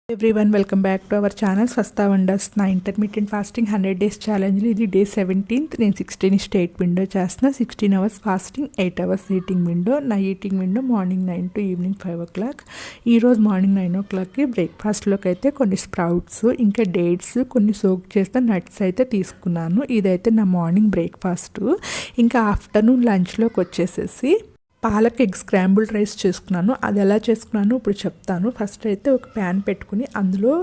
Everyone, welcome back to our channel Swasta Wonders నా intermediate fasting 100 days challenge. ఇది day 17th. నేను 16 state window చేస్తున్నా. 16 hours fasting, 8 hours eating window. నా eating window morning 9 to evening 5 o'clock. ఈరోజు morning 9 o'clockకి బ్రేక్ఫాస్ట్లోకి అయితే కొన్ని sprouts, ఇంకా dates, కొన్ని సోక్ చేసిన నట్స్ అయితే తీసుకున్నాను. ఇదైతే నా మార్నింగ్ బ్రేక్ఫాస్ట్. ఇంకా ఆఫ్టర్నూన్ లంచ్లోకి వచ్చేసేసి పాలక్ ఎగ్ స్క్రాంబుల్డ్ రైస్ చేసుకున్నాను. అది ఎలా చేసుకున్నాను ఇప్పుడు చెప్తాను. ఫస్ట్ అయితే ఒక ప్యాన్ పెట్టుకుని అందులో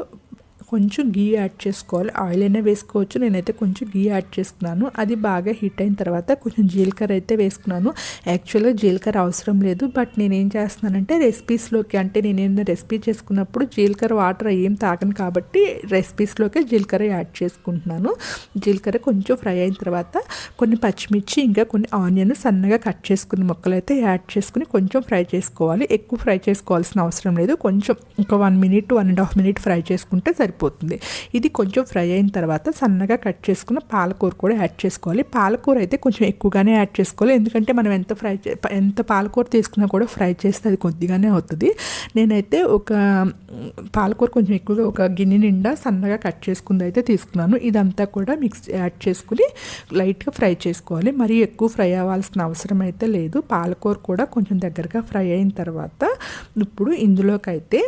కొంచెం గీ యాడ్ చేసుకోవాలి. ఆయిల్ అయినా వేసుకోవచ్చు, నేనైతే కొంచెం గీ యాడ్ చేసుకున్నాను. అది బాగా హీట్ అయిన తర్వాత కొంచెం జీలకర్ర అయితే వేసుకున్నాను. యాక్చువల్గా జీలకర్ర అవసరం లేదు, బట్ నేనేం చేస్తున్నానంటే రెసిపీస్లోకి, అంటే నేనేమైనా రెసిపీ చేసుకున్నప్పుడు జీలకర్ర వాటర్ ఏం తాగను కాబట్టి రెసిపీస్లోకి జీలకర్ర యాడ్ చేసుకుంటున్నాను. జీలకర్ర కొంచెం ఫ్రై అయిన తర్వాత కొన్ని పచ్చిమిర్చి, ఇంకా కొన్ని ఆనియన్ సన్నగా కట్ చేసుకుని ముక్కలు అయితే యాడ్ చేసుకుని కొంచెం ఫ్రై చేసుకోవాలి. ఎక్కువ ఫ్రై చేసుకోవాల్సిన అవసరం లేదు, కొంచెం ఒక 1 minute to 1.5 minutes ఫ్రై చేసుకుంటే సరిపోతుంది. ఇది కొంచెం ఫ్రై అయిన తర్వాత సన్నగా కట్ చేసుకున్న పాలకూర కూడా యాడ్ చేసుకోవాలి. పాలకూర అయితే కొంచెం ఎక్కువగానే యాడ్ చేసుకోవాలి, ఎందుకంటే మనం ఎంత పాలకూర తీసుకున్నా కూడా ఫ్రై చేస్తే అది కొద్దిగానే అవుతుంది. నేనైతే ఒక పాలకూర కొంచెం ఎక్కువగా ఒక గిన్నె నిండా సన్నగా కట్ చేసుకుంది అయితే తీసుకున్నాను. ఇదంతా కూడా యాడ్ చేసుకుని లైట్గా ఫ్రై చేసుకోవాలి. మరీ ఎక్కువ ఫ్రై అవ్వాల్సిన అవసరం అయితే లేదు. పాలకూర కూడా కొంచెం దగ్గరగా ఫ్రై అయిన తర్వాత ఇప్పుడు ఇందులోకైతే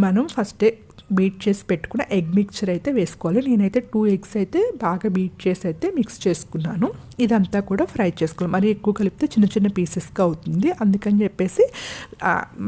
మనం ఫస్టే బీట్ చేసి పెట్టుకున్న ఎగ్ మిక్చర్ అయితే వేసుకోవాలి. నేనైతే 2 eggs అయితే బాగా బీట్ చేసి అయితే మిక్స్ చేసుకున్నాను. ఇదంతా కూడా ఫ్రై చేసుకోవాలి. మరి ఎక్కువ కలిపితే చిన్న చిన్న పీసెస్గా అవుతుంది, అందుకని చెప్పేసి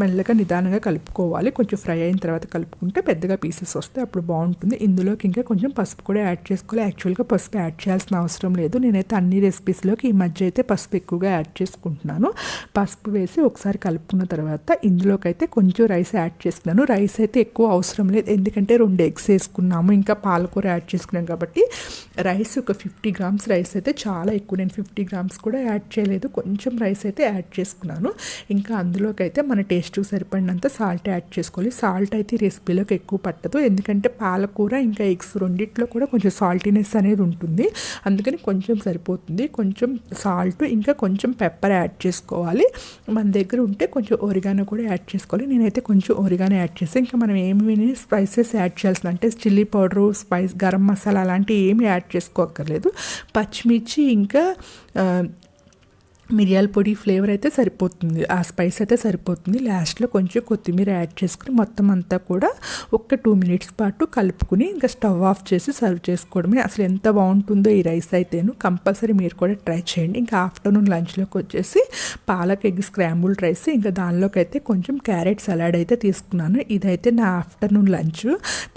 మెల్లగా నిదానంగా కలుపుకోవాలి. కొంచెం ఫ్రై అయిన తర్వాత కలుపుకుంటే పెద్దగా పీసెస్ వస్తే అప్పుడు బాగుంటుంది. ఇందులోకి ఇంకా కొంచెం పసుపు కూడా యాడ్ చేసుకోవాలి. యాక్చువల్గా పసుపు యాడ్ చేయాల్సిన అవసరం లేదు, నేనైతే అన్ని రెసిపీస్లోకి ఈ మధ్య అయితే పసుపు ఎక్కువగా యాడ్ చేసుకుంటున్నాను. పసుపు వేసి ఒకసారి కలుపుకున్న తర్వాత ఇందులోకి అయితే కొంచెం రైస్ యాడ్ చేసుకున్నాను. రైస్ అయితే ఎక్కువ అవసరం లేదు, ఎందుకంటే 2 eggs వేసుకున్నాము, ఇంకా పాలకూర యాడ్ చేసుకున్నాం కాబట్టి రైస్ ఒక 50 grams రైస్ అయితే చాలా ఎక్కువ. నేను 50 grams కూడా యాడ్ చేయలేదు, కొంచెం రైస్ అయితే యాడ్ చేసుకున్నాను. ఇంకా అందులోకి అయితే మన టేస్ట్కి సరిపడినంత సాల్ట్ యాడ్ చేసుకోవాలి. సాల్ట్ అయితే ఈ రెసిపీలోకి ఎక్కువ పట్టదు, ఎందుకంటే పాలకూర ఇంకా ఎగ్స్ రెండిట్లో కూడా కొంచెం సాల్టీనెస్ అనేది ఉంటుంది, అందుకని కొంచెం సరిపోతుంది. కొంచెం సాల్ట్, ఇంకా కొంచెం పెప్పర్ యాడ్ చేసుకోవాలి. మన దగ్గర ఉంటే కొంచెం ఒరిగానో కూడా యాడ్ చేసుకోవాలి. నేనైతే కొంచెం ఒరిగానో యాడ్ చేసి, ఇంకా మనం ఏమి స్పైసెస్ యాడ్ చేయాల్సిన, అంటే చిల్లీ పౌడరు, గరం మసాలా అలాంటివి ఏమి యాడ్ చేసుకోక్కర్లేదు. పచ్చిమిర్చి ఇంకా మిరియాల పొడి ఫ్లేవర్ అయితే సరిపోతుంది, ఆ స్పైస్ అయితే సరిపోతుంది. లాస్ట్లో కొంచెం కొత్తిమీర యాడ్ చేసుకుని మొత్తం అంతా కూడా ఒక 2 minutes పాటు కలుపుకుని ఇంకా స్టవ్ ఆఫ్ చేసి సర్వ్ చేసుకోవడమే. అసలు ఎంత బాగుంటుందో ఈ రైస్ అయితేను, కంపల్సరీ మీరు కూడా ట్రై చేయండి. ఇంకా ఆఫ్టర్నూన్ లంచ్లోకి వచ్చేసి పాలక్ ఎగ్ స్క్రాంబుల్డ్ రైస్, ఇంకా దానిలోకి అయితే కొంచెం క్యారెట్ సలాడ్ అయితే తీసుకున్నాను. ఇదైతే నా ఆఫ్టర్నూన్ లంచ్.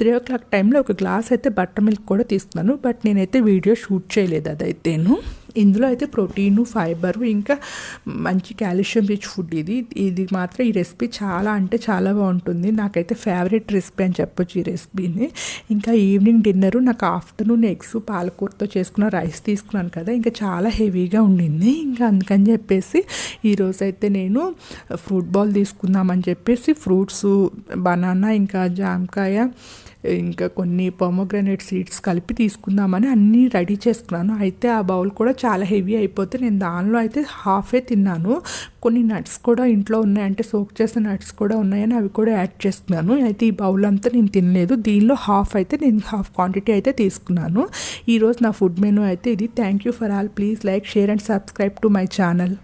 3 o'clock టైంలో ఒక గ్లాస్ అయితే బటర్ మిల్క్ కూడా తీసుకున్నాను, బట్ నేనైతే వీడియో షూట్ చేయలేదు అదైతేను. ఇందులో అయితే ప్రోటీను, ఫైబరు, ఇంకా మంచి కాల్షియం రిచ్ ఫుడ్. ఇది మాత్రం ఈ రెసిపీ చాలా అంటే చాలా బాగుంటుంది. నాకైతే ఫేవరెట్ రెసిపీ అని చెప్పొచ్చు ఈ రెసిపీని. ఇంకా ఈవినింగ్ డిన్నరు నాకు ఆఫ్టర్నూన్ ఎగ్స్ పాలకూరతో చేసుకున్న రైస్ తీసుకున్నాను కదా, ఇంకా చాలా హెవీగా ఉండింది. ఇంకా అందుకని చెప్పేసి ఈరోజైతే నేను ఫ్రూట్ బాల్ తీసుకుందామని చెప్పేసి ఫ్రూట్స్, బనానా, ఇంకా జామకాయ, ఇంకా కొన్ని పొమోగ్రానేట్ సీడ్స్ కలిపి తీసుకుందామని అన్నీ రెడీ చేసుకున్నాను. అయితే ఆ బౌల్ కూడా చాలా హెవీ అయిపోతే నేను దానిలో అయితే హాఫే తిన్నాను. కొన్ని నట్స్ కూడా ఇంట్లో ఉన్నాయి, అంటే సోక్ చేసిన నట్స్ కూడా ఉన్నాయని అవి కూడా యాడ్ చేసుకున్నాను. అయితే ఈ బౌల్ అంతా నేను తినలేదు, దీనిలో నేను హాఫ్ క్వాంటిటీ అయితే తీసుకున్నాను. ఈరోజు నా ఫుడ్ మెనూ అయితే ఇది. Thank you for all. Please like, share and subscribe to my channel.